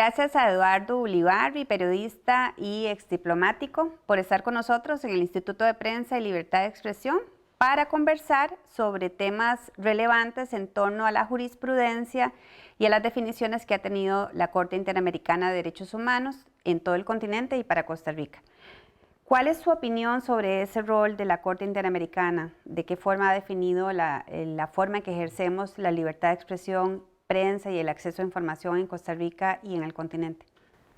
Gracias a Eduardo Ulibarri, periodista y exdiplomático, por estar con nosotros en el Instituto de Prensa y Libertad de Expresión para conversar sobre temas relevantes en torno a la jurisprudencia y a las definiciones que ha tenido la Corte Interamericana de Derechos Humanos en todo el continente y para Costa Rica. ¿Cuál es su opinión sobre ese rol de la Corte Interamericana? ¿De qué forma ha definido la forma en que ejercemos la libertad de expresión, prensa y el acceso a información en Costa Rica y en el continente?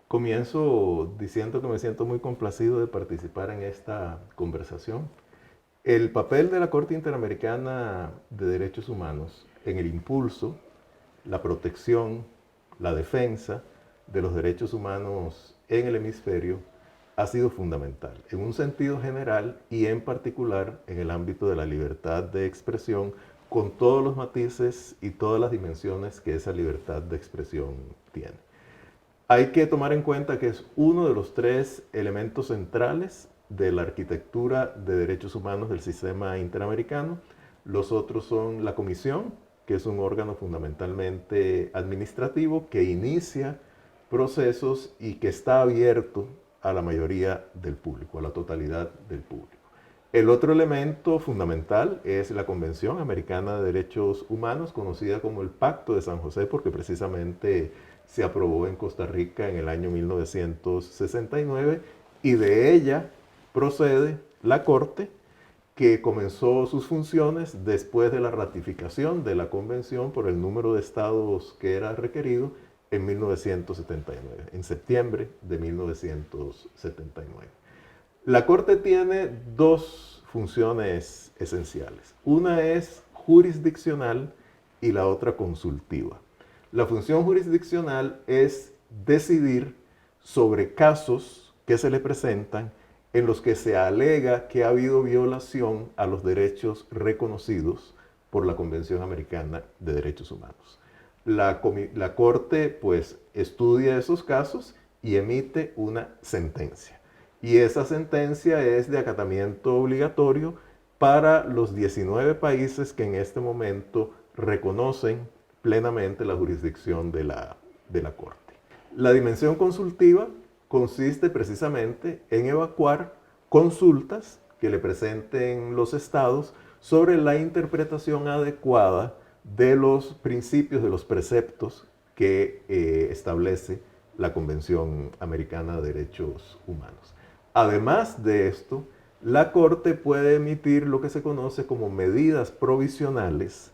Comienzo diciendo que me siento muy complacido de participar en esta conversación. El papel de la Corte Interamericana de Derechos Humanos en el impulso, la protección, la defensa de los derechos humanos en el hemisferio ha sido fundamental, en un sentido general y en particular en el ámbito de la libertad de expresión, con todos los matices y todas las dimensiones que esa libertad de expresión tiene. Hay que tomar en cuenta que es uno de los tres elementos centrales de la arquitectura de derechos humanos del sistema interamericano. Los otros son la Comisión, que es un órgano fundamentalmente administrativo que inicia procesos y que está abierto a la mayoría del público, a la totalidad del público. El otro elemento fundamental es la Convención Americana de Derechos Humanos, conocida como el Pacto de San José, porque precisamente se aprobó en Costa Rica en el año 1969, y de ella procede la Corte, que comenzó sus funciones después de la ratificación de la Convención por el número de estados que era requerido en 1979, en septiembre de 1979. La Corte tiene dos funciones esenciales. Una es jurisdiccional y la otra consultiva. La función jurisdiccional es decidir sobre casos que se le presentan en los que se alega que ha habido violación a los derechos reconocidos por la Convención Americana de Derechos Humanos. La Corte pues estudia esos casos y emite una sentencia. Y esa sentencia es de acatamiento obligatorio para los 19 países que en este momento reconocen plenamente la jurisdicción de la Corte. La dimensión consultiva consiste precisamente en evacuar consultas que le presenten los estados sobre la interpretación adecuada de los principios, de los preceptos que establece la Convención Americana de Derechos Humanos. Además de esto, la Corte puede emitir lo que se conoce como medidas provisionales,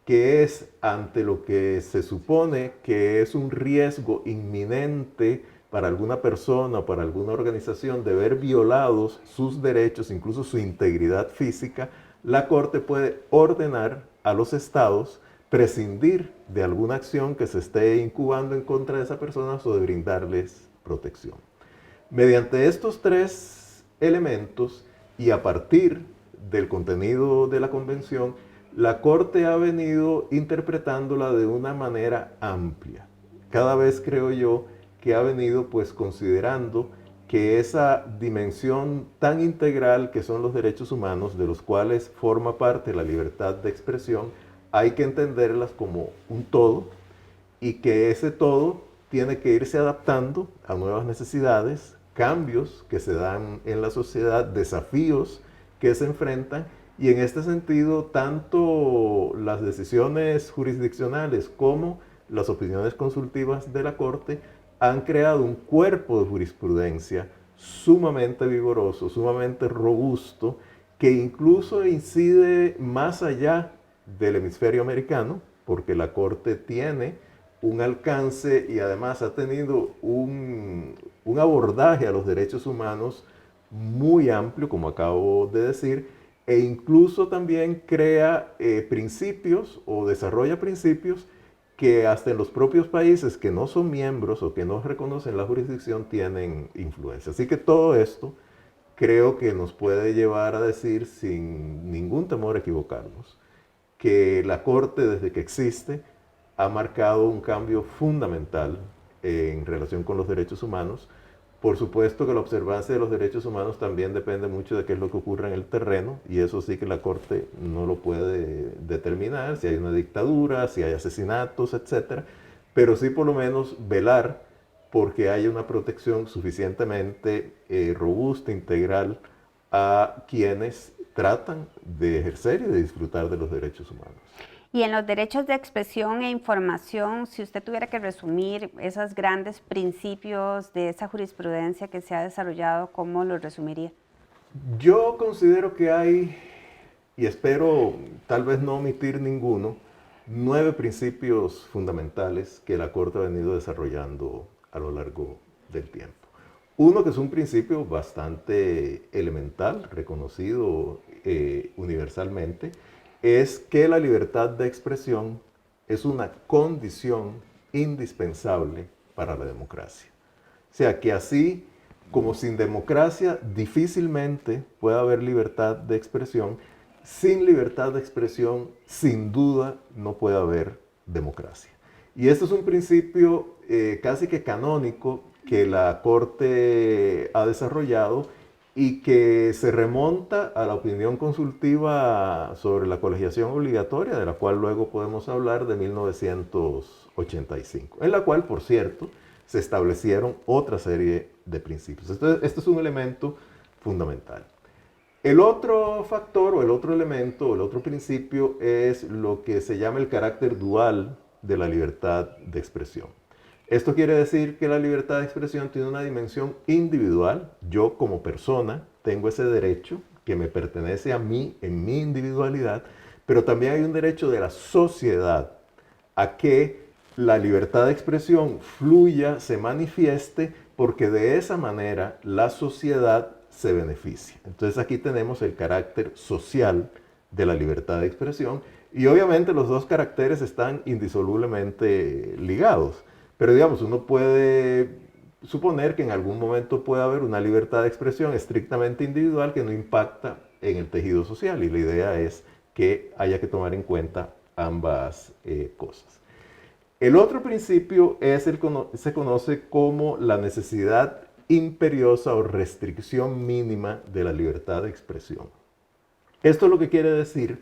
que es ante lo que se supone que es un riesgo inminente para alguna persona o para alguna organización de ver violados sus derechos, incluso su integridad física. La Corte puede ordenar a los estados prescindir de alguna acción que se esté incubando en contra de esa persona o de brindarles protección. Mediante estos tres elementos y a partir del contenido de la Convención, la Corte ha venido interpretándola de una manera amplia. Cada vez creo yo que ha venido pues considerando que esa dimensión tan integral que son los derechos humanos, de los cuales forma parte la libertad de expresión, hay que entenderlas como un todo y que ese todo tiene que irse adaptando a nuevas necesidades, cambios que se dan en la sociedad, desafíos que se enfrentan, y en este sentido tanto las decisiones jurisdiccionales como las opiniones consultivas de la Corte han creado un cuerpo de jurisprudencia sumamente vigoroso, sumamente robusto, que incluso incide más allá del hemisferio americano, porque la Corte tiene un alcance y además ha tenido un abordaje a los derechos humanos muy amplio, como acabo de decir, e incluso también crea principios o desarrolla principios que hasta en los propios países que no son miembros o que no reconocen la jurisdicción tienen influencia. Así que todo esto creo que nos puede llevar a decir sin ningún temor a equivocarnos que la Corte desde que existe ha marcado un cambio fundamental en relación con los derechos humanos. Por supuesto que la observancia de los derechos humanos también depende mucho de qué es lo que ocurre en el terreno, y eso sí que la Corte no lo puede determinar, si hay una dictadura, si hay asesinatos, etc. Pero sí por lo menos velar porque haya una protección suficientemente robusta, integral, a quienes tratan de ejercer y de disfrutar de los derechos humanos. Y en los derechos de expresión e información, si usted tuviera que resumir esos grandes principios de esa jurisprudencia que se ha desarrollado, ¿cómo lo resumiría? Yo considero que hay, y espero tal vez no omitir ninguno, 9 principios fundamentales que la Corte ha venido desarrollando a lo largo del tiempo. Uno que es un principio bastante elemental, reconocido universalmente, es que la libertad de expresión es una condición indispensable para la democracia. O sea que así como sin democracia difícilmente puede haber libertad de expresión, sin libertad de expresión sin duda no puede haber democracia. Y esto es un principio casi que canónico que la Corte ha desarrollado y que se remonta a la opinión consultiva sobre la colegiación obligatoria, de la cual luego podemos hablar, de 1985, en la cual, por cierto, se establecieron otra serie de principios. Este es un elemento fundamental. El otro factor o el otro elemento o el otro principio es lo que se llama el carácter dual de la libertad de expresión. Esto quiere decir que la libertad de expresión tiene una dimensión individual. Yo como persona tengo ese derecho que me pertenece a mí en mi individualidad, pero también hay un derecho de la sociedad a que la libertad de expresión fluya, se manifieste, porque de esa manera la sociedad se beneficia. Entonces aquí tenemos el carácter social de la libertad de expresión y obviamente los dos caracteres están indisolublemente ligados. Pero digamos, uno puede suponer que en algún momento puede haber una libertad de expresión estrictamente individual que no impacta en el tejido social y la idea es que haya que tomar en cuenta ambas cosas. El otro principio se conoce como la necesidad imperiosa o restricción mínima de la libertad de expresión. Esto lo que quiere decir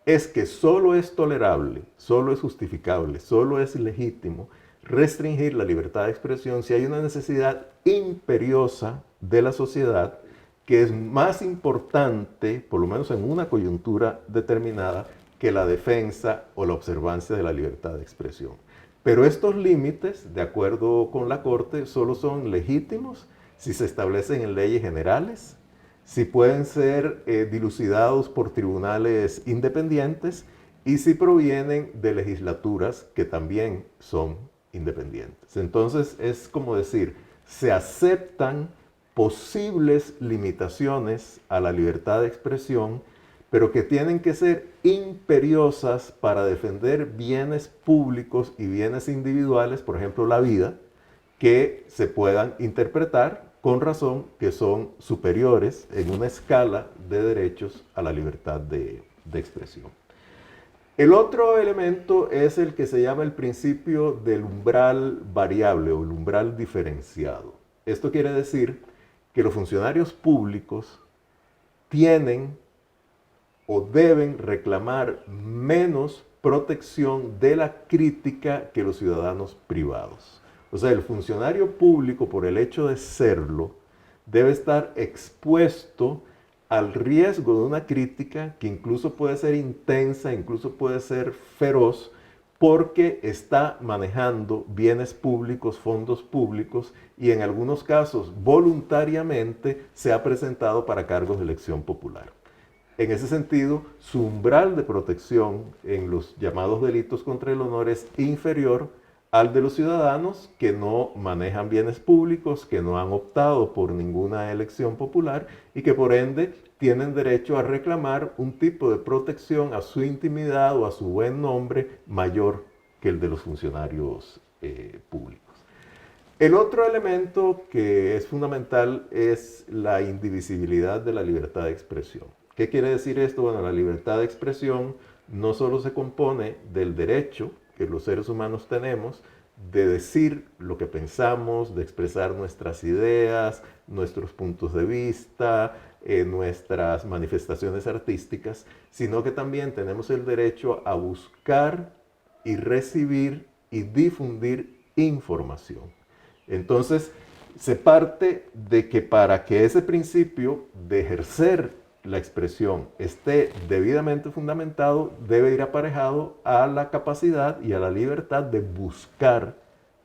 es que solo es tolerable, solo es justificable, solo es legítimo restringir la libertad de expresión si hay una necesidad imperiosa de la sociedad que es más importante, por lo menos en una coyuntura determinada, que la defensa o la observancia de la libertad de expresión. Pero estos límites, de acuerdo con la Corte, solo son legítimos si se establecen en leyes generales, si pueden ser dilucidados por tribunales independientes y si provienen de legislaturas que también son independientes. Entonces es como decir, se aceptan posibles limitaciones a la libertad de expresión, pero que tienen que ser imperiosas para defender bienes públicos y bienes individuales, por ejemplo la vida, que se puedan interpretar con razón que son superiores en una escala de derechos a la libertad de expresión. El otro elemento es el que se llama el principio del umbral variable o el umbral diferenciado. Esto quiere decir que los funcionarios públicos tienen o deben reclamar menos protección de la crítica que los ciudadanos privados. O sea, el funcionario público, por el hecho de serlo, debe estar expuesto al riesgo de una crítica que incluso puede ser intensa, incluso puede ser feroz, porque está manejando bienes públicos, fondos públicos, y en algunos casos voluntariamente se ha presentado para cargos de elección popular. En ese sentido, su umbral de protección en los llamados delitos contra el honor es inferior al de los ciudadanos que no manejan bienes públicos, que no han optado por ninguna elección popular y que por ende tienen derecho a reclamar un tipo de protección a su intimidad o a su buen nombre mayor que el de los funcionarios públicos. El otro elemento que es fundamental es la indivisibilidad de la libertad de expresión. ¿Qué quiere decir esto? Bueno, la libertad de expresión no solo se compone del derecho que los seres humanos tenemos de decir lo que pensamos, de expresar nuestras ideas, nuestros puntos de vista, nuestras manifestaciones artísticas, sino que también tenemos el derecho a buscar y recibir y difundir información. Entonces, se parte de que para que ese principio de ejercer la expresión esté debidamente fundamentado, debe ir aparejado a la capacidad y a la libertad de buscar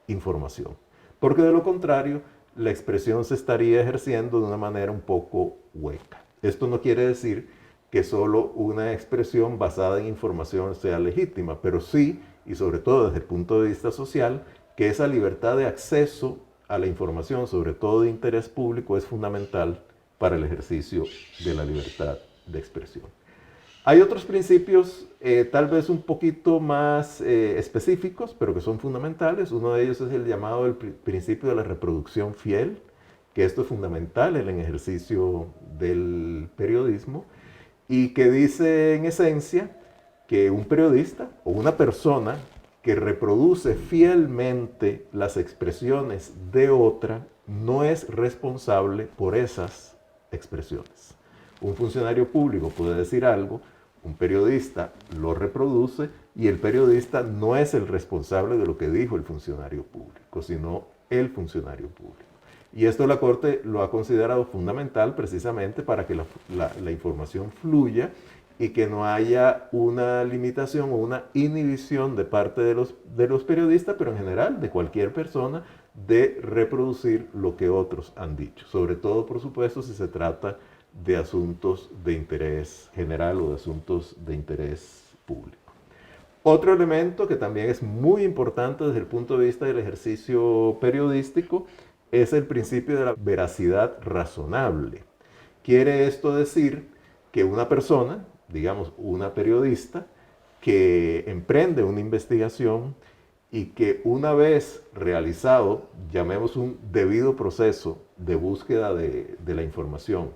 información. Porque de lo contrario, la expresión se estaría ejerciendo de una manera un poco hueca. Esto no quiere decir que solo una expresión basada en información sea legítima, pero sí, y sobre todo desde el punto de vista social, que esa libertad de acceso a la información, sobre todo de interés público, es fundamental para el ejercicio de la libertad de expresión. Hay otros principios tal vez un poquito más específicos, pero que son fundamentales. Uno de ellos es el llamado el principio de la reproducción fiel, que esto es fundamental en el ejercicio del periodismo, y que dice en esencia que un periodista o una persona que reproduce fielmente las expresiones de otra no es responsable por esas expresiones. Un funcionario público puede decir algo, un periodista lo reproduce y el periodista no es el responsable de lo que dijo el funcionario público, sino el funcionario público. Y esto la Corte lo ha considerado fundamental precisamente para que la información fluya y que no haya una limitación o una inhibición de parte de los periodistas, pero en general de cualquier persona, de reproducir lo que otros han dicho. Sobre todo, por supuesto, si se trata de asuntos de interés general o de asuntos de interés público. Otro elemento que también es muy importante desde el punto de vista del ejercicio periodístico es el principio de la veracidad razonable. Quiere esto decir que una persona, digamos una periodista, que emprende una investigación y que una vez realizado, llamemos un debido proceso de búsqueda de la información,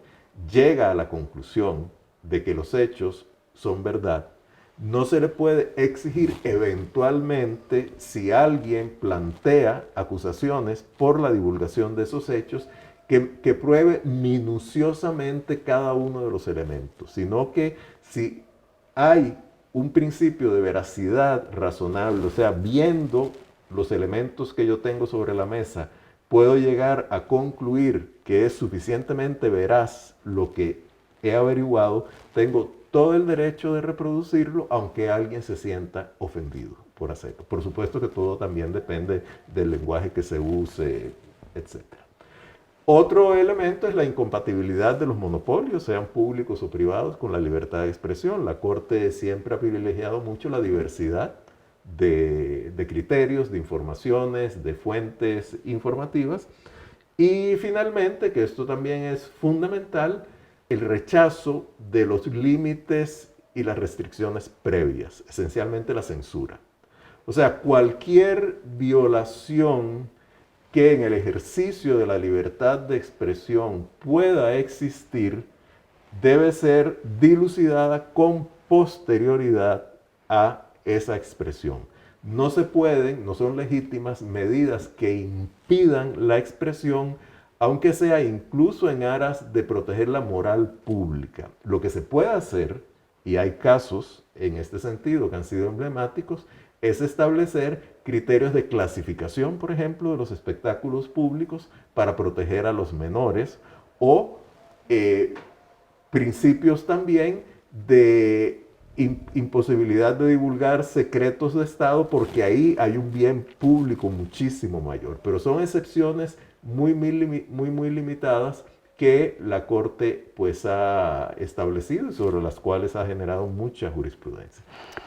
llega a la conclusión de que los hechos son verdad, no se le puede exigir eventualmente, si alguien plantea acusaciones por la divulgación de esos hechos, que pruebe minuciosamente cada uno de los elementos, sino que si hay un principio de veracidad razonable, o sea, viendo los elementos que yo tengo sobre la mesa, puedo llegar a concluir que es suficientemente veraz lo que he averiguado, tengo todo el derecho de reproducirlo, aunque alguien se sienta ofendido por hacerlo. Por supuesto que todo también depende del lenguaje que se use, etc. Otro elemento es la incompatibilidad de los monopolios, sean públicos o privados, con la libertad de expresión. La Corte siempre ha privilegiado mucho la diversidad de criterios, de informaciones, de fuentes informativas. Y finalmente, que esto también es fundamental, el rechazo de los límites y las restricciones previas, esencialmente la censura. O sea, cualquier violación que en el ejercicio de la libertad de expresión pueda existir, debe ser dilucidada con posterioridad a esa expresión. No se pueden, no son legítimas medidas que impidan la expresión, aunque sea incluso en aras de proteger la moral pública. Lo que se puede hacer, y hay casos en este sentido que han sido emblemáticos, es establecer criterios de clasificación, por ejemplo, de los espectáculos públicos para proteger a los menores, o principios también de imposibilidad de divulgar secretos de Estado, porque ahí hay un bien público muchísimo mayor. Pero son excepciones muy limitadas que la Corte pues ha establecido y sobre las cuales ha generado mucha jurisprudencia.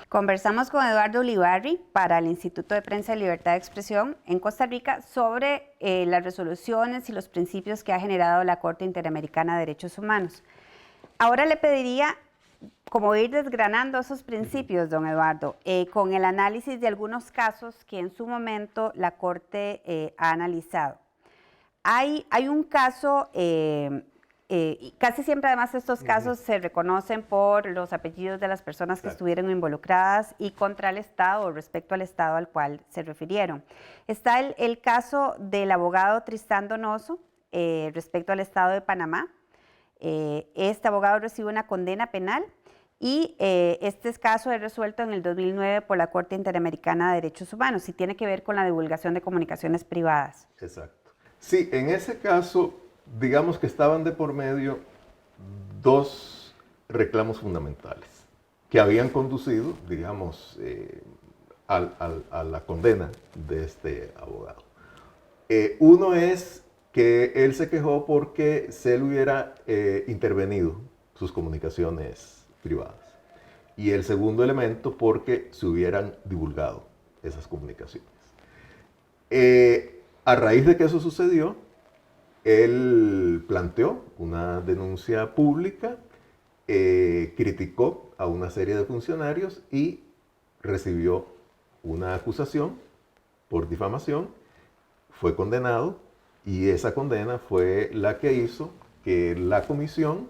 Conversamos con Eduardo Ulibarri para el Instituto de Prensa y Libertad de Expresión en Costa Rica sobre las resoluciones y los principios que ha generado la Corte Interamericana de Derechos Humanos. Ahora le pediría como ir desgranando esos principios, don Eduardo, con el análisis de algunos casos que en su momento la Corte ha analizado. Hay un caso, casi siempre además estos casos se reconocen por los apellidos de las personas que estuvieron involucradas y contra el Estado o respecto al Estado al cual se refirieron. Está el caso del abogado Tristán Donoso respecto al Estado de Panamá. Este abogado recibe una condena penal y este caso es resuelto en el 2009 por la Corte Interamericana de Derechos Humanos y tiene que ver con la divulgación de comunicaciones privadas. Exacto. Sí, en ese caso, digamos que estaban de por medio dos reclamos fundamentales que habían conducido, digamos, a la condena de este abogado. Uno es que él se quejó porque se le hubiera intervenido sus comunicaciones privadas. Y el segundo elemento porque se hubieran divulgado esas comunicaciones. A raíz de que eso sucedió, él planteó una denuncia pública, criticó a una serie de funcionarios y recibió una acusación por difamación, fue condenado y esa condena fue la que hizo que la comisión,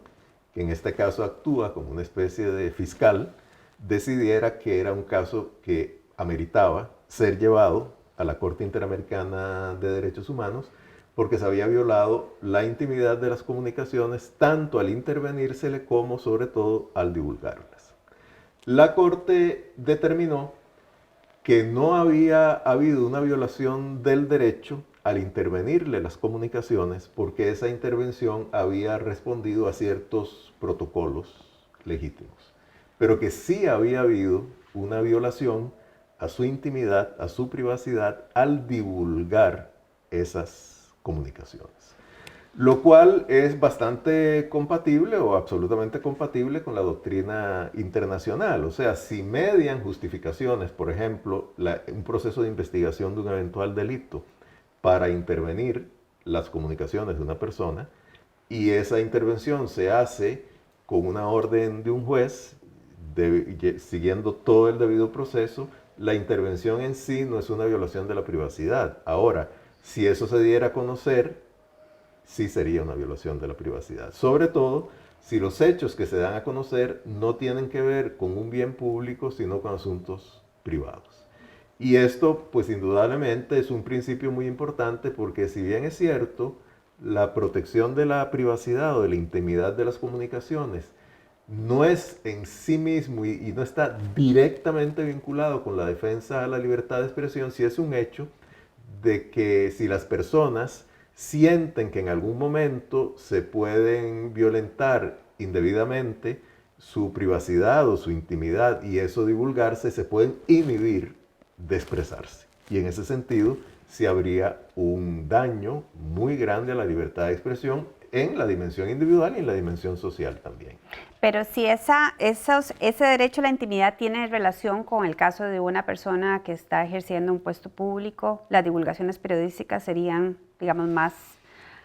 que en este caso actúa como una especie de fiscal, decidiera que era un caso que ameritaba ser llevado a la Corte Interamericana de Derechos Humanos porque se había violado la intimidad de las comunicaciones tanto al intervenírsele como sobre todo al divulgarlas. La Corte determinó que no había habido una violación del derecho al intervenirle las comunicaciones porque esa intervención había respondido a ciertos protocolos legítimos, pero que sí había habido una violación a su intimidad, a su privacidad al divulgar esas comunicaciones. Lo cual es bastante compatible o absolutamente compatible con la doctrina internacional. O sea, si median justificaciones, por ejemplo, un proceso de investigación de un eventual delito para intervenir las comunicaciones de una persona y esa intervención se hace con una orden de un juez, siguiendo todo el debido proceso, la intervención en sí no es una violación de la privacidad. Ahora, si eso se diera a conocer, sí sería una violación de la privacidad. Sobre todo si los hechos que se dan a conocer no tienen que ver con un bien público, sino con asuntos privados. Y esto, pues indudablemente, es un principio muy importante porque si bien es cierto, la protección de la privacidad o de la intimidad de las comunicaciones no es en sí mismo y no está directamente vinculado con la defensa a la libertad de expresión, sí es un hecho de que si las personas sienten que en algún momento se pueden violentar indebidamente su privacidad o su intimidad y eso divulgarse, se pueden inhibir de expresarse. Y en ese sentido, sí habría un daño muy grande a la libertad de expresión en la dimensión individual y en la dimensión social también. Pero si ese derecho a la intimidad tiene relación con el caso de una persona que está ejerciendo un puesto público, las divulgaciones periodísticas serían, digamos, más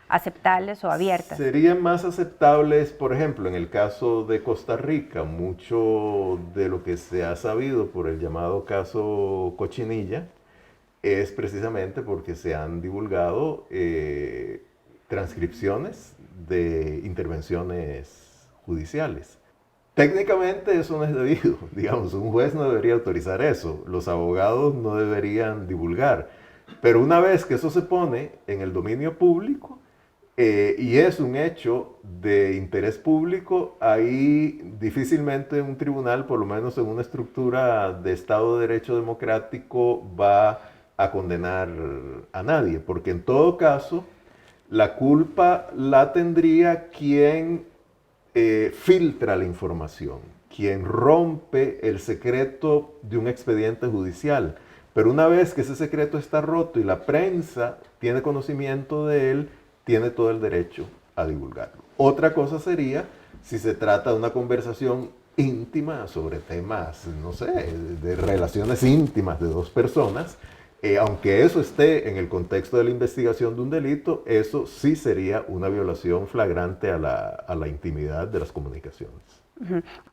aceptables o abiertas. Serían más aceptables, por ejemplo, en el caso de Costa Rica, mucho de lo que se ha sabido por el llamado caso Cochinilla es precisamente porque se han divulgado transcripciones de intervenciones judiciales. Técnicamente eso no es debido, digamos, un juez no debería autorizar eso, los abogados no deberían divulgar, pero una vez que eso se pone en el dominio público y es un hecho de interés público, ahí difícilmente un tribunal, por lo menos en una estructura de Estado de Derecho democrático, va a condenar a nadie, porque en todo caso la culpa la tendría quien filtra la información, quien rompe el secreto de un expediente judicial. Pero una vez que ese secreto está roto y la prensa tiene conocimiento de él, tiene todo el derecho a divulgarlo. Otra cosa sería si se trata de una conversación íntima sobre temas, no sé, de relaciones íntimas de dos personas. Aunque eso esté en el contexto de la investigación de un delito, eso sí sería una violación flagrante a la intimidad de las comunicaciones.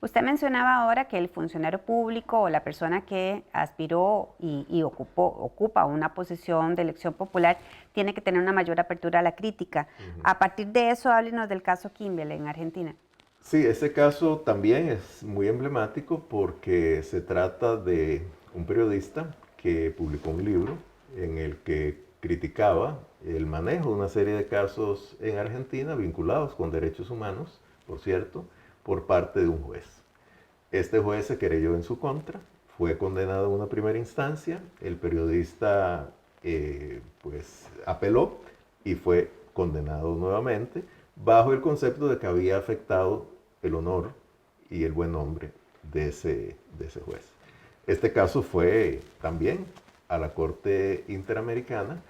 Usted mencionaba ahora que el funcionario público o la persona que aspiró y ocupa una posición de elección popular tiene que tener una mayor apertura a la crítica. A partir de eso, háblenos del caso Kimball en Argentina. Sí, ese caso también es muy emblemático porque se trata de un periodista que publicó un libro en el que criticaba el manejo de una serie de casos en Argentina vinculados con derechos humanos, por cierto, por parte de un juez. Este juez se querelló en su contra, fue condenado en una primera instancia, el periodista pues apeló y fue condenado nuevamente bajo el concepto de que había afectado el honor y el buen nombre de ese juez. Este caso fue también a la Corte Interamericana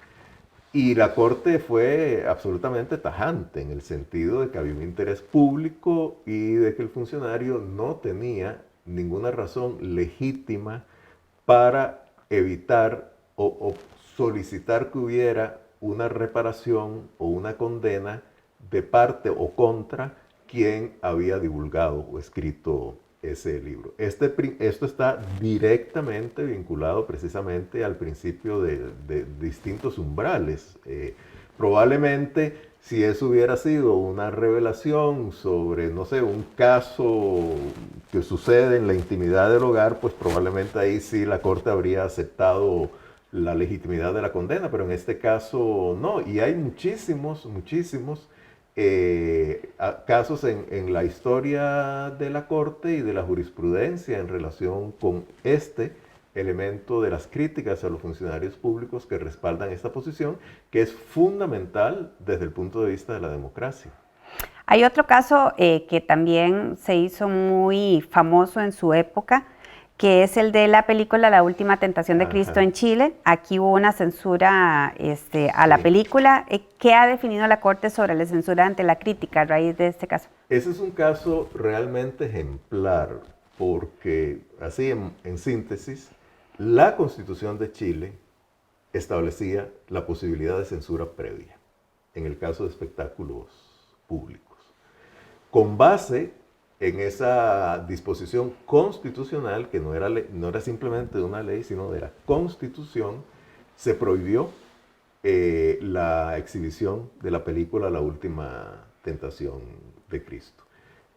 y la Corte fue absolutamente tajante en el sentido de que había un interés público y de que el funcionario no tenía ninguna razón legítima para evitar o solicitar que hubiera una reparación o una condena de parte o contra quien había divulgado o escrito ese libro. Esto está directamente vinculado precisamente al principio de distintos umbrales. Probablemente si eso hubiera sido una revelación sobre, no sé, un caso que sucede en la intimidad del hogar, pues probablemente ahí sí la Corte habría aceptado la legitimidad de la condena, pero en este caso no. Y hay muchísimos casos en la historia de la Corte y de la jurisprudencia en relación con este elemento de las críticas a los funcionarios públicos que respaldan esta posición, que es fundamental desde el punto de vista de la democracia. Hay otro caso que también se hizo muy famoso en su época, que es el de la película La Última Tentación de Cristo en Chile. Aquí hubo una censura a la película. ¿Qué ha definido la Corte sobre la censura ante la crítica a raíz de este caso? Ese es un caso realmente ejemplar, porque así en síntesis, la Constitución de Chile establecía la posibilidad de censura previa en el caso de espectáculos públicos. Con base en esa disposición constitucional, que no era simplemente de una ley, sino de la Constitución, se prohibió la exhibición de la película La Última Tentación de Cristo.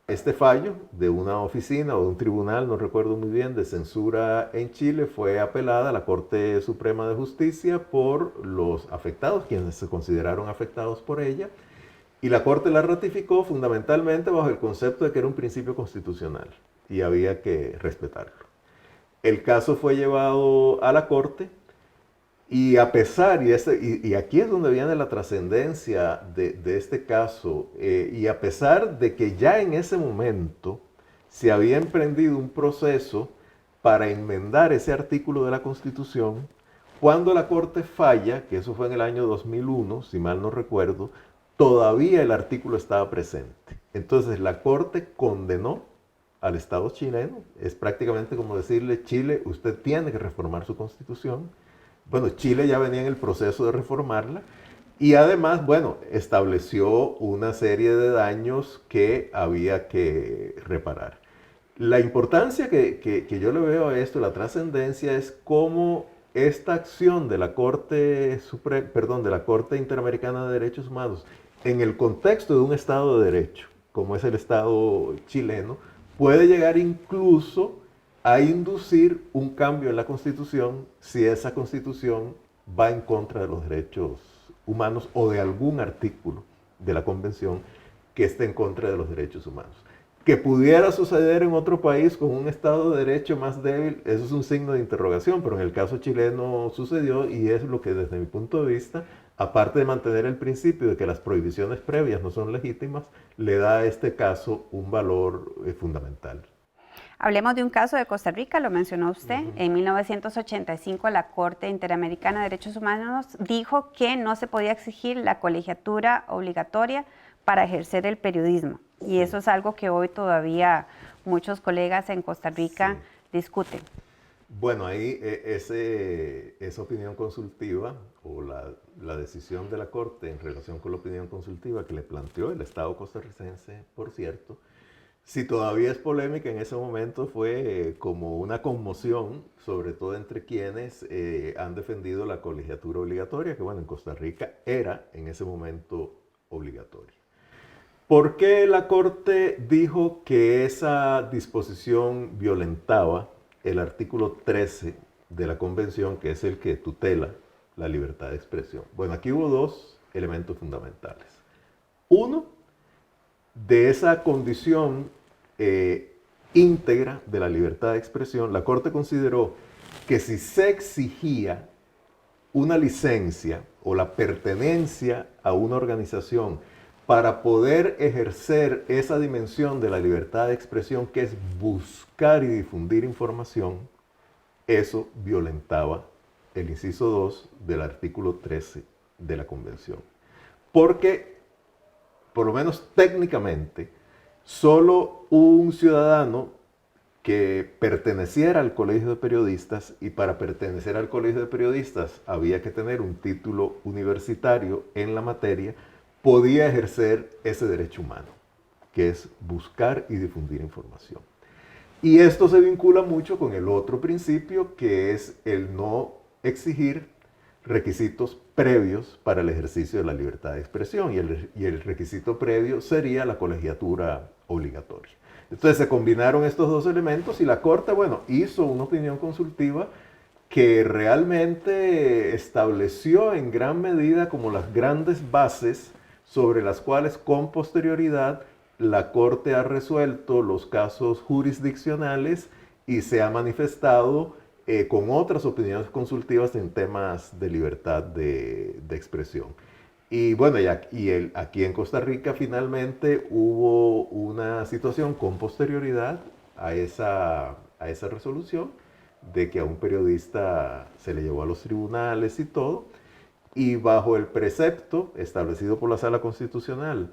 Este fallo de una oficina o de un tribunal, no recuerdo muy bien, de censura en Chile fue apelada a la Corte Suprema de Justicia por los afectados, quienes se consideraron afectados por ella, y la Corte la ratificó fundamentalmente bajo el concepto de que era un principio constitucional y había que respetarlo. El caso fue llevado a la Corte y a pesar, y aquí es donde viene la trascendencia de este caso, y a pesar de que ya en ese momento se había emprendido un proceso para enmendar ese artículo de la Constitución, cuando la Corte falla, que eso fue en el año 2001, si mal no recuerdo, todavía el artículo estaba presente. Entonces la Corte condenó al Estado chileno, es prácticamente como decirle, Chile, usted tiene que reformar su Constitución. Bueno, Chile ya venía en el proceso de reformarla y además, bueno, estableció una serie de daños que había que reparar. La importancia que yo le veo a esto, la trascendencia, es cómo esta acción de la Corte Interamericana de Derechos Humanos, en el contexto de un Estado de Derecho, como es el Estado chileno, puede llegar incluso a inducir un cambio en la Constitución si esa Constitución va en contra de los derechos humanos o de algún artículo de la Convención que esté en contra de los derechos humanos. Que pudiera suceder en otro país con un Estado de Derecho más débil, eso es un signo de interrogación, pero en el caso chileno sucedió y es lo que desde mi punto de vista, aparte de mantener el principio de que las prohibiciones previas no son legítimas, le da a este caso un valor fundamental. Hablemos de un caso de Costa Rica, lo mencionó usted. En 1985 la Corte Interamericana de Derechos Humanos dijo que no se podía exigir la colegiatura obligatoria para ejercer el periodismo. Y eso es algo que hoy todavía muchos colegas en Costa Rica discuten. Bueno, ahí esa opinión consultiva o la decisión de la Corte en relación con la opinión consultiva que le planteó el Estado costarricense, por cierto, si todavía es polémica, en ese momento fue como una conmoción, sobre todo entre quienes han defendido la colegiatura obligatoria, que bueno, en Costa Rica era en ese momento obligatoria. ¿Por qué la Corte dijo que esa disposición violentaba el artículo 13 de la Convención, que es el que tutela la libertad de expresión? Bueno, aquí hubo dos elementos fundamentales. Uno, de esa condición íntegra de la libertad de expresión, la Corte consideró que si se exigía una licencia o la pertenencia a una organización para poder ejercer esa dimensión de la libertad de expresión, que es buscar y difundir información, eso violentaba el inciso 2 del artículo 13 de la Convención. Porque, por lo menos técnicamente, solo un ciudadano que perteneciera al Colegio de Periodistas, y para pertenecer al Colegio de Periodistas había que tener un título universitario en la materia, podía ejercer ese derecho humano, que es buscar y difundir información. Y esto se vincula mucho con el otro principio, que es el no exigir requisitos previos para el ejercicio de la libertad de expresión, y el requisito previo sería la colegiatura obligatoria. Entonces se combinaron estos dos elementos y la Corte, bueno, hizo una opinión consultiva que realmente estableció en gran medida como las grandes bases sobre las cuales con posterioridad la Corte ha resuelto los casos jurisdiccionales y se ha manifestado con otras opiniones consultivas en temas de libertad de expresión. Y bueno, aquí en Costa Rica finalmente hubo una situación con posterioridad a esa resolución, de que a un periodista se le llevó a los tribunales y todo, y bajo el precepto establecido por la Sala Constitucional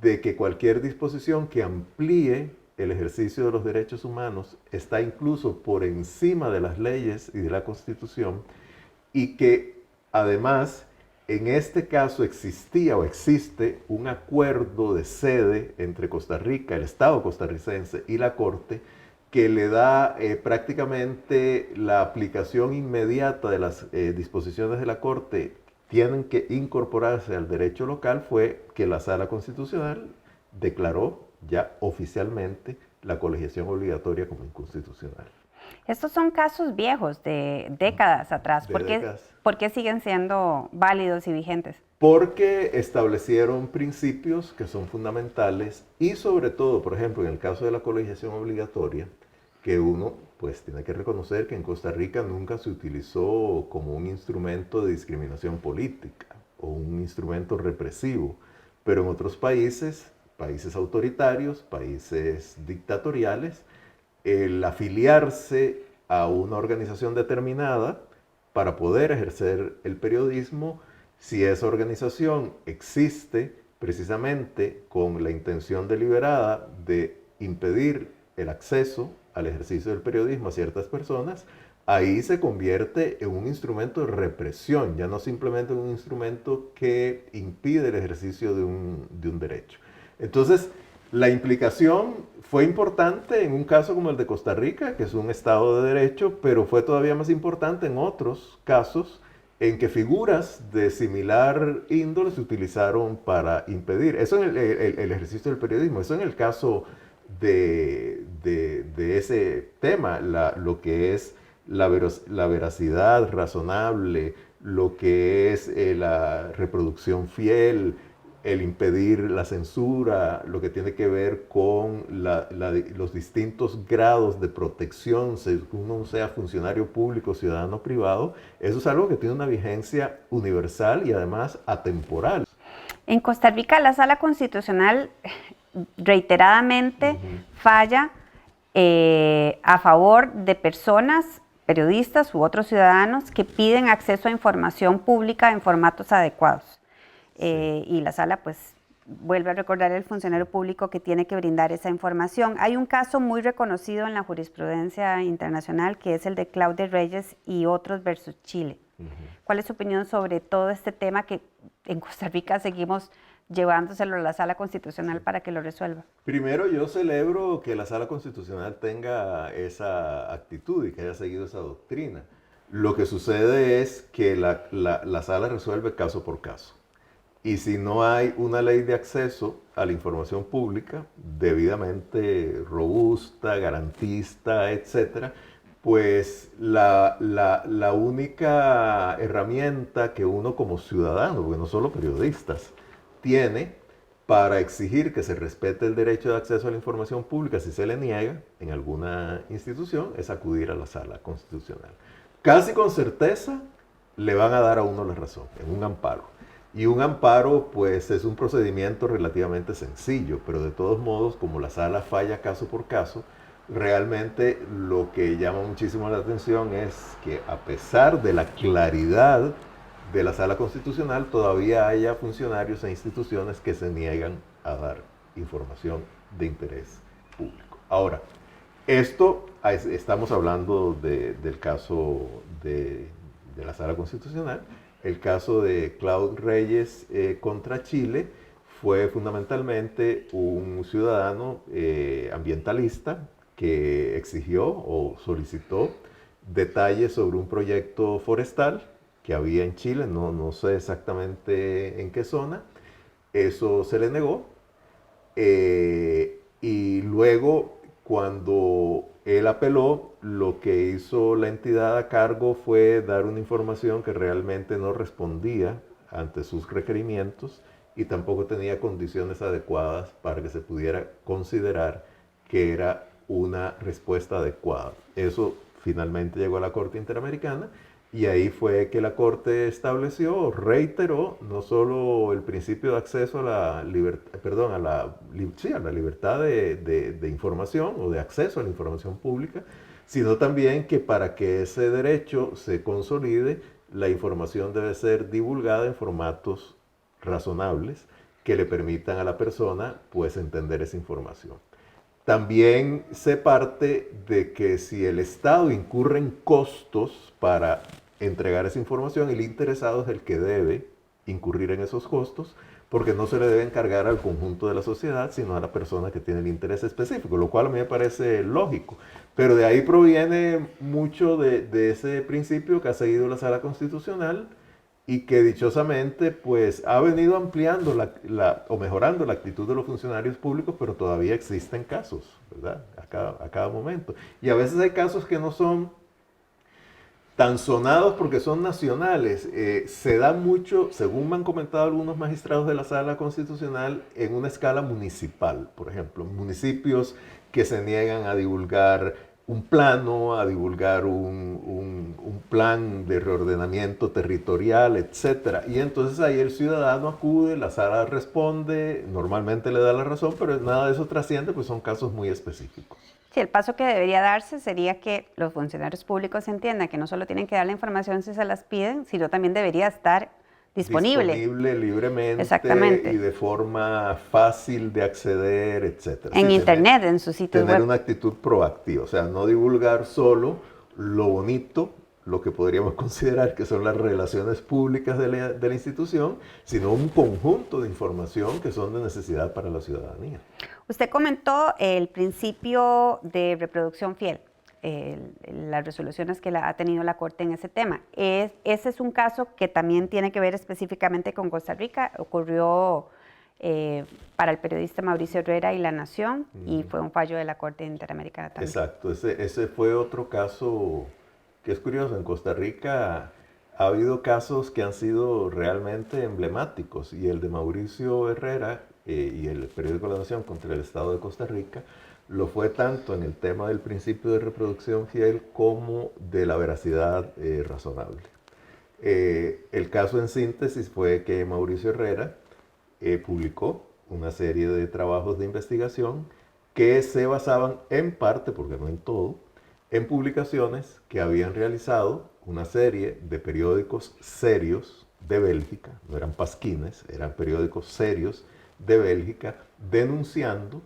de que cualquier disposición que amplíe el ejercicio de los derechos humanos está incluso por encima de las leyes y de la Constitución, y que además en este caso existía o existe un acuerdo de sede entre Costa Rica, el Estado costarricense y la Corte, que le da prácticamente la aplicación inmediata de las disposiciones de la Corte, tienen que incorporarse al derecho local, fue que la Sala Constitucional declaró ya oficialmente la colegiación obligatoria como inconstitucional. Estos son casos viejos de décadas atrás. ¿Por qué siguen siendo válidos y vigentes? Porque establecieron principios que son fundamentales y sobre todo, por ejemplo, en el caso de la colegiación obligatoria, que uno pues tiene que reconocer que en Costa Rica nunca se utilizó como un instrumento de discriminación política o un instrumento represivo, pero en otros países, países autoritarios, países dictatoriales, el afiliarse a una organización determinada para poder ejercer el periodismo, si esa organización existe precisamente con la intención deliberada de impedir el acceso al ejercicio del periodismo a ciertas personas, ahí se convierte en un instrumento de represión, ya no simplemente un instrumento que impide el ejercicio de un derecho. Entonces, la implicación fue importante en un caso como el de Costa Rica, que es un Estado de Derecho, pero fue todavía más importante en otros casos en que figuras de similar índole se utilizaron para impedir. Eso en el ejercicio del periodismo, eso en el caso de ese tema, lo que es la veracidad razonable, lo que es la reproducción fiel, el impedir la censura, lo que tiene que ver con los distintos grados de protección, según uno sea funcionario público, ciudadano privado, eso es algo que tiene una vigencia universal y además atemporal. En Costa Rica, la Sala Constitucional reiteradamente falla a favor de personas, periodistas u otros ciudadanos que piden acceso a información pública en formatos adecuados. Y la Sala pues vuelve a recordar al funcionario público que tiene que brindar esa información. Hay un caso muy reconocido en la jurisprudencia internacional que es el de Claude Reyes y otros versus Chile. ¿Cuál es su opinión sobre todo este tema que en Costa Rica seguimos llevándoselo a la Sala Constitucional para que lo resuelva? Primero, yo celebro que la Sala Constitucional tenga esa actitud y que haya seguido esa doctrina. Lo que sucede es que la Sala resuelve caso por caso. Y si no hay una ley de acceso a la información pública debidamente robusta, garantista, etc., pues la única herramienta que uno como ciudadano, porque no solo periodistas, tiene para exigir que se respete el derecho de acceso a la información pública si se le niega en alguna institución, es acudir a la sala constitucional. Casi con certeza le van a dar a uno la razón en un amparo. Y un amparo, pues, es un procedimiento relativamente sencillo, pero de todos modos, como la sala falla caso por caso, realmente lo que llama muchísimo la atención es que a pesar de la claridad de la sala constitucional, todavía haya funcionarios e instituciones que se niegan a dar información de interés público. Ahora, estamos hablando del caso de la sala constitucional. El caso de Claude Reyes contra Chile fue fundamentalmente un ciudadano ambientalista que exigió o solicitó detalles sobre un proyecto forestal que había en Chile, no sé exactamente en qué zona. Eso se le negó y luego, cuando él apeló, lo que hizo la entidad a cargo fue dar una información que realmente no respondía ante sus requerimientos y tampoco tenía condiciones adecuadas para que se pudiera considerar que era una respuesta adecuada. Eso finalmente llegó a la Corte Interamericana y ahí fue que la Corte estableció, reiteró, no solo el principio de acceso a la libertad de información o de acceso a la información pública, sino también que para que ese derecho se consolide, la información debe ser divulgada en formatos razonables que le permitan a la persona, pues, entender esa información. También se parte de que si el Estado incurre en costos para entregar esa información, el interesado es el que debe incurrir en esos costos, porque no se le debe encargar al conjunto de la sociedad, sino a la persona que tiene el interés específico, lo cual a mí me parece lógico. Pero de ahí proviene mucho de ese principio que ha seguido la Sala Constitucional y que dichosamente, pues, ha venido ampliando o mejorando la actitud de los funcionarios públicos, pero todavía existen casos, ¿verdad? A cada momento. Y a veces hay casos que no son tan sonados porque son nacionales. Se da mucho, según me han comentado algunos magistrados de la Sala Constitucional, en una escala municipal. Por ejemplo, municipios que se niegan a divulgar un plano, a divulgar un plan de reordenamiento territorial, etc. Y entonces ahí el ciudadano acude, la sala responde, normalmente le da la razón, pero nada de eso trasciende, pues son casos muy específicos. Sí, el paso que debería darse sería que los funcionarios públicos entiendan que no solo tienen que dar la información si se las piden, sino también debería estar disponible. Disponible libremente. Exactamente. Y de forma fácil de acceder, etc. En sí, internet, en sus sitios tener web. una actitud proactiva, o sea, no divulgar solo lo bonito, lo que podríamos considerar que son las relaciones públicas de la institución, sino un conjunto de información que son de necesidad para la ciudadanía. Usted comentó el principio de reproducción fiel, las resoluciones que ha tenido la Corte en ese tema. Ese es un caso que también tiene que ver específicamente con Costa Rica. Ocurrió para el periodista Mauricio Herrera y La Nación, y fue un fallo de la Corte Interamericana también. Exacto, ese fue otro caso que es curioso. En Costa Rica ha habido casos que han sido realmente emblemáticos, y el de Mauricio Herrera y el periódico La Nación contra el Estado de Costa Rica lo fue tanto en el tema del principio de reproducción fiel como de la veracidad razonable. El caso en síntesis fue que Mauricio Herrera publicó una serie de trabajos de investigación que se basaban en parte, porque no en todo, en publicaciones que habían realizado una serie de periódicos serios de Bélgica, no eran pasquines, eran periódicos serios de Bélgica, denunciando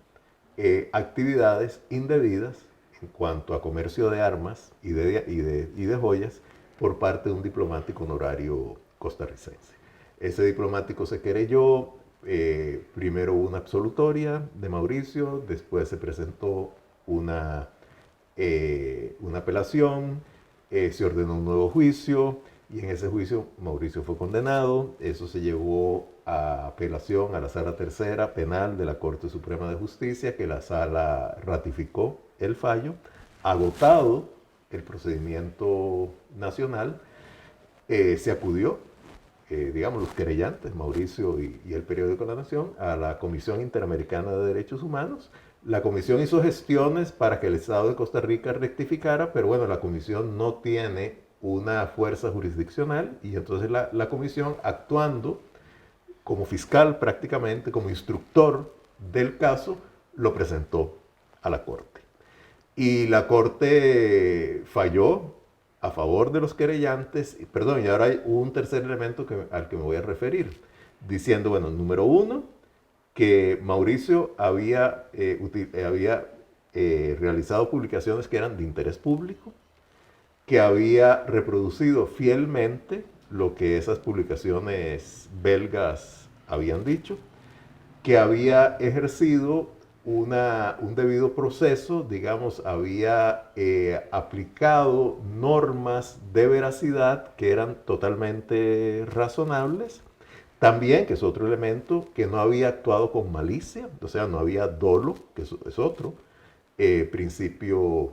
actividades indebidas en cuanto a comercio de armas y de joyas por parte de un diplomático honorario costarricense. Ese diplomático se querelló, primero hubo una absolutoria de Mauricio, después se presentó una apelación, se ordenó un nuevo juicio, y en ese juicio Mauricio fue condenado. Eso se llevó a apelación a la Sala Tercera Penal de la Corte Suprema de Justicia, que la Sala ratificó el fallo. Agotado el procedimiento nacional, se acudió digamos, los querellantes, Mauricio y el periódico La Nación, a la Comisión Interamericana de Derechos Humanos. La comisión hizo gestiones para que el Estado de Costa Rica rectificara, pero bueno, la comisión no tiene una fuerza jurisdiccional y entonces la comisión, actuando como fiscal prácticamente, como instructor del caso, lo presentó a la Corte. Y la Corte falló a favor de los querellantes, perdón, y ahora hay un tercer elemento al que me voy a referir, diciendo, bueno, número uno, que Mauricio había realizado publicaciones que eran de interés público, que había reproducido fielmente lo que esas publicaciones belgas habían dicho, que había ejercido un debido proceso, digamos, había aplicado normas de veracidad que eran totalmente razonables. También, que es otro elemento, que no había actuado con malicia, o sea, no había dolo, que es otro principio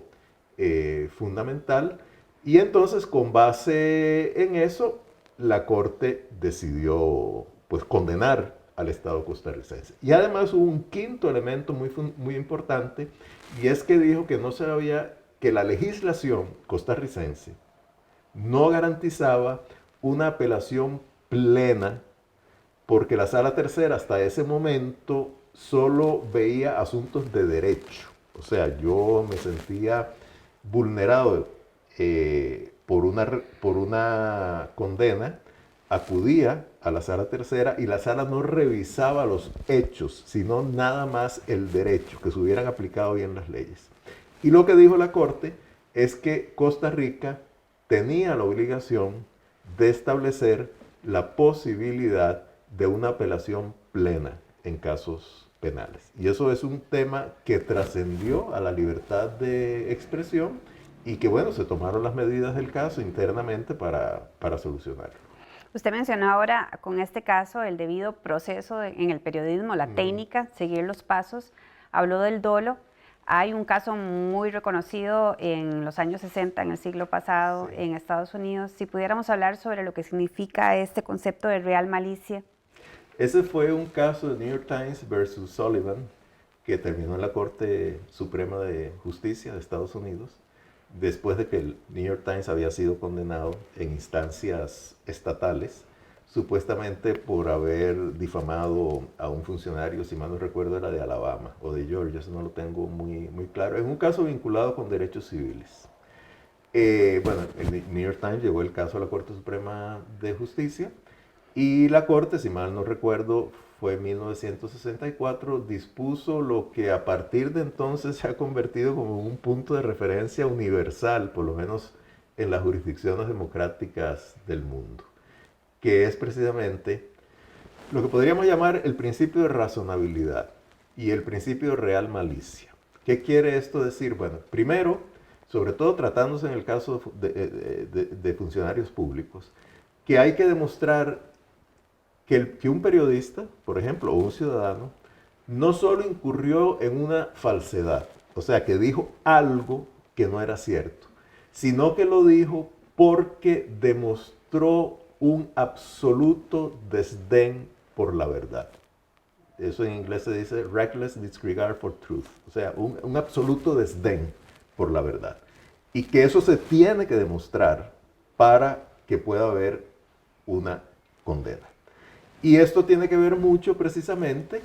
fundamental. Y entonces, con base en eso, la Corte decidió pues, condenar al Estado costarricense. Y además hubo un quinto elemento muy importante, y es que dijo que no se había, que la legislación costarricense no garantizaba una apelación plena, porque la Sala Tercera hasta ese momento solo veía asuntos de derecho. O sea, yo me sentía vulnerado por una condena, acudía a la Sala Tercera y la Sala no revisaba los hechos, sino nada más el derecho, que se hubieran aplicado bien las leyes. Y lo que dijo la Corte es que Costa Rica tenía la obligación de establecer la posibilidad de una apelación plena en casos penales. Y eso es un tema que trascendió a la libertad de expresión y que, bueno, se tomaron las medidas del caso internamente para solucionarlo. Usted mencionó ahora con este caso el debido proceso en el periodismo, la técnica, seguir los pasos. Habló del dolo. Hay un caso muy reconocido en los años 60, en el siglo pasado, sí, en Estados Unidos. Si pudiéramos hablar sobre lo que significa este concepto de real malicia. Ese fue un caso de New York Times versus Sullivan, que terminó en la Corte Suprema de Justicia de Estados Unidos, después de que el New York Times había sido condenado en instancias estatales, supuestamente por haber difamado a un funcionario, si mal no recuerdo era de Alabama o de Georgia, eso no lo tengo muy claro, en un caso vinculado con derechos civiles. Bueno, el New York Times llevó el caso a la Corte Suprema de Justicia y la Corte, si mal no recuerdo, fue en 1964, dispuso lo que a partir de entonces se ha convertido como un punto de referencia universal, por lo menos en las jurisdicciones democráticas del mundo, que es precisamente lo que podríamos llamar el principio de razonabilidad y el principio de real malicia. ¿Qué quiere esto decir? Bueno, primero, sobre todo tratándose en el caso de funcionarios públicos, que hay que demostrar que un periodista, por ejemplo, o un ciudadano, no solo incurrió en una falsedad, o sea, que dijo algo que no era cierto, sino que lo dijo porque demostró un absoluto desdén por la verdad. Eso en inglés se dice reckless disregard for truth, o sea, un absoluto desdén por la verdad. Y que eso se tiene que demostrar para que pueda haber una condena. Y esto tiene que ver mucho precisamente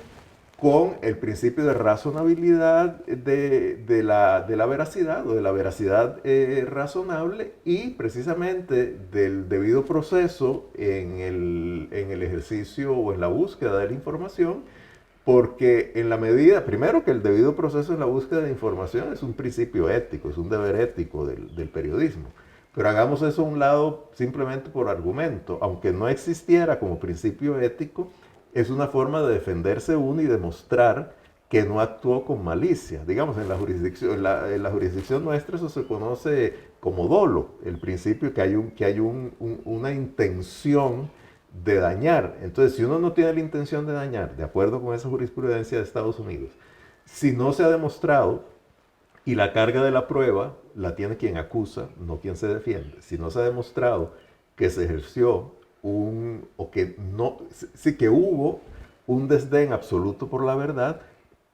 con el principio de razonabilidad de la veracidad o de la veracidad razonable y precisamente del debido proceso en el ejercicio o en la búsqueda de la información, porque en la medida, primero que el debido proceso en la búsqueda de información es un principio ético, es un deber ético del periodismo. Pero hagamos eso a un lado simplemente por argumento. Aunque no existiera como principio ético, es una forma de defenderse uno y demostrar que no actuó con malicia. Digamos, en la jurisdicción nuestra eso se conoce como dolo, el principio que hay una intención de dañar. Entonces, si uno no tiene la intención de dañar, de acuerdo con esa jurisprudencia de Estados Unidos, si no se ha demostrado, y la carga de la prueba la tiene quien acusa, no quien se defiende. Si no se ha demostrado que se ejerció que hubo un desdén absoluto por la verdad,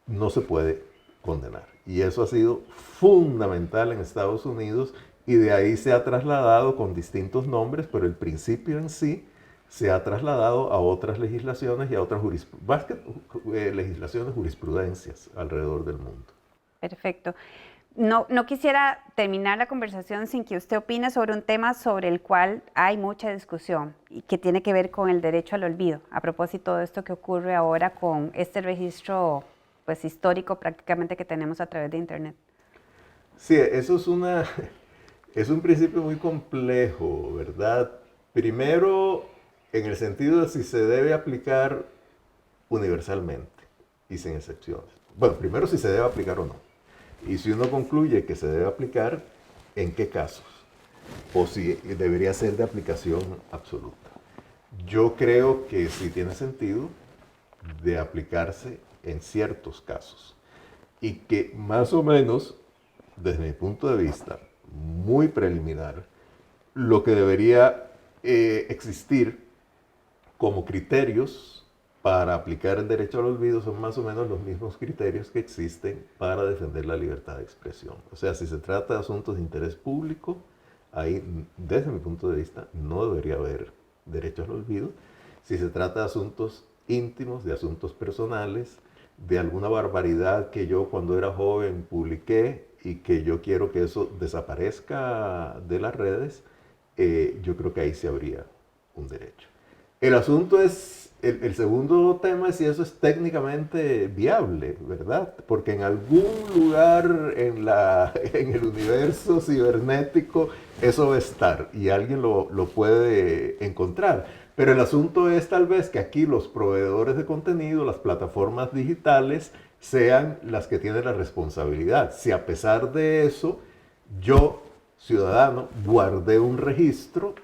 no se puede condenar. Y eso ha sido fundamental en Estados Unidos y de ahí se ha trasladado con distintos nombres, pero el principio en sí se ha trasladado a otras legislaciones y a otras legislaciones, jurisprudencias alrededor del mundo. Perfecto. No quisiera terminar la conversación sin que usted opine sobre un tema sobre el cual hay mucha discusión y que tiene que ver con el derecho al olvido, a propósito de esto que ocurre ahora con este registro pues, histórico prácticamente que tenemos a través de Internet. Sí, eso es un principio muy complejo, ¿verdad? Primero, en el sentido de si se debe aplicar universalmente y sin excepciones. Bueno, primero si se debe aplicar o no. Y si uno concluye que se debe aplicar, ¿en qué casos? O si debería ser de aplicación absoluta. Yo creo que sí tiene sentido de aplicarse en ciertos casos. Y que más o menos, desde mi punto de vista, muy preliminar, lo que debería existir como criterios para aplicar el derecho al olvido son más o menos los mismos criterios que existen para defender la libertad de expresión. O sea, si se trata de asuntos de interés público, ahí, desde mi punto de vista, no debería haber derecho al olvido. Si se trata de asuntos íntimos, de asuntos personales, de alguna barbaridad que yo cuando era joven publiqué y que yo quiero que eso desaparezca de las redes, yo creo que ahí sí habría un derecho. El asunto es, el segundo tema es si eso es técnicamente viable, ¿verdad? Porque en algún lugar en el universo cibernético eso va a estar y alguien lo puede encontrar. Pero el asunto es tal vez que aquí los proveedores de contenido, las plataformas digitales, sean las que tienen la responsabilidad. Si a pesar de eso, yo, ciudadano, guardé un registro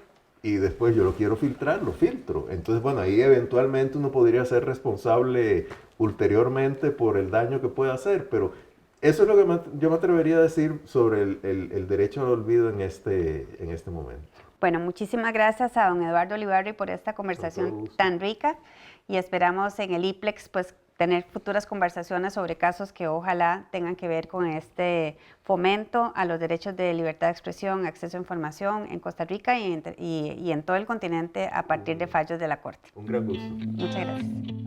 y después yo lo quiero filtrar, lo filtro. Entonces, bueno, ahí eventualmente uno podría ser responsable ulteriormente por el daño que pueda hacer, pero eso es lo que yo me atrevería a decir sobre el derecho al olvido en este momento. Bueno, muchísimas gracias a don Eduardo Ulibarri por esta conversación tan rica y esperamos en el IPLEX pues tener futuras conversaciones sobre casos que ojalá tengan que ver con este fomento a los derechos de libertad de expresión, acceso a información en Costa Rica y en todo el continente a partir de fallos de la Corte. Un gran gusto. Muchas gracias.